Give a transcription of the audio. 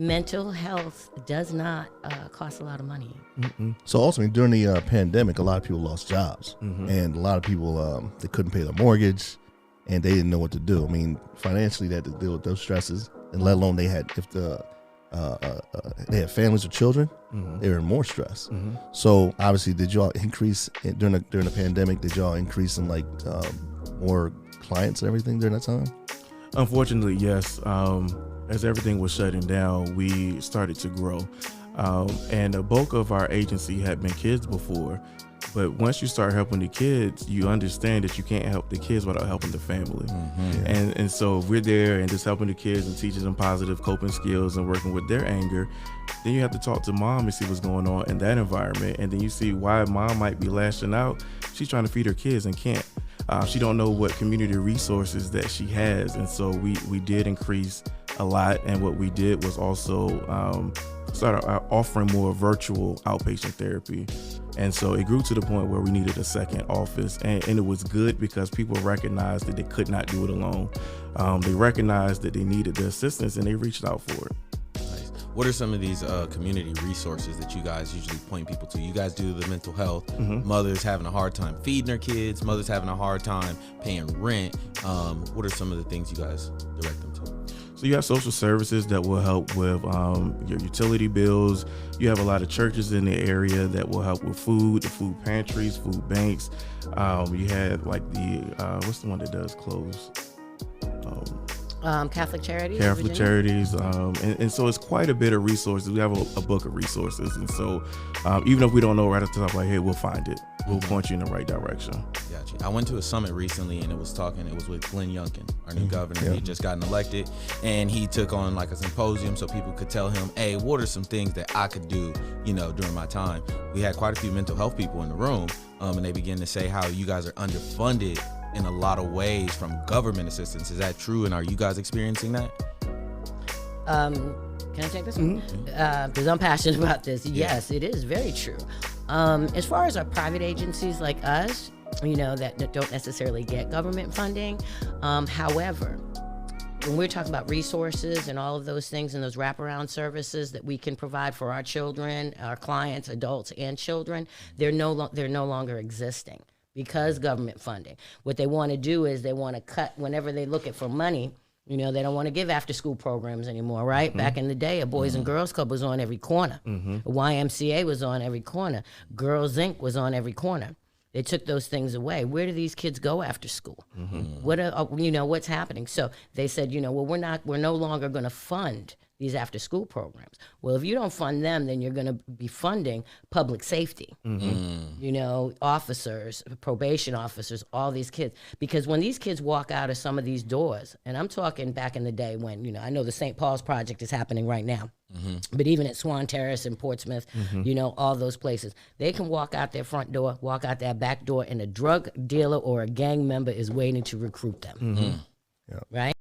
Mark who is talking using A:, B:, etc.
A: Mental health does not cost a lot of money.
B: So ultimately, during the pandemic, a lot of people lost jobs, and a lot of people they couldn't pay their mortgage, and they didn't know what to do. I mean, financially, they had to deal with those stresses, and let alone they had they had families or children, they were in more stress. So obviously, did y'all increase during the pandemic? Did y'all increase in more clients and everything during that time?
C: Unfortunately, yes. As everything was shutting down, we started to grow. And the bulk of our agency had been kids before. But once you start helping the kids, you understand that you can't help the kids without helping the family. And so if we're there and just helping the kids and teaching them positive coping skills and working with their anger, then you have to talk to mom and see what's going on in that environment. And then you see why mom might be lashing out. She's trying to feed her kids and can't. She don't know what community resources that she has. And so we did increase a lot. And what we did was also started offering more virtual outpatient therapy. And so it grew to the point where we needed a second office. And it was good because people recognized that they could not do it alone. They recognized that they needed the assistance and they reached out for it.
D: What are some of these community resources that you guys usually point people to? You guys do the mental health, mothers having a hard time feeding their kids, mothers having a hard time paying rent. What are some of the things you guys direct them to?
C: So you have social services that will help with your utility bills. You have a lot of churches in the area that will help with food, the food pantries, food banks. You have what's the one that does clothes?
A: Catholic Charities.
C: Catholic Charities, and so it's quite a bit of resources. We have a book of resources, and so even if we don't know right off the top of our head, we'll find it. We'll point you in the right direction.
D: Gotcha. I went to a summit recently, and it was with Glenn Youngkin, our new governor. He had just gotten elected, and he took on a symposium so people could tell him, hey, what are some things that I could do, during my time. We had quite a few mental health people in the room, and they began to say how you guys are underfunded in a lot of ways from government assistance. Is that true, and are you guys experiencing that?
A: Can I take this one? Because I'm passionate about this. Yes, it is very true. As far as our private agencies like us, that don't necessarily get government funding. However, when we're talking about resources and all of those things and those wraparound services that we can provide for our children, our clients, adults and children, they're no longer existing. Because government funding. What they want to do is they want to cut whenever they look at for money. They don't want to give after school programs anymore, right? Back in the day, a Boys and Girls Club was on every corner. A YMCA was on every corner. Girls Inc. was on every corner. They took those things away. Where do these kids go after school? What's happening? So they said, we're no longer going to fund these after school programs. Well, if you don't fund them, then you're going to be funding public safety, officers, probation officers, all these kids. Because when these kids walk out of some of these doors, and I'm talking back in the day when, I know the St. Paul's Project is happening right now, but even at Swan Terrace in Portsmouth, all those places, they can walk out their front door, walk out their back door, and a drug dealer or a gang member is waiting to recruit them, right?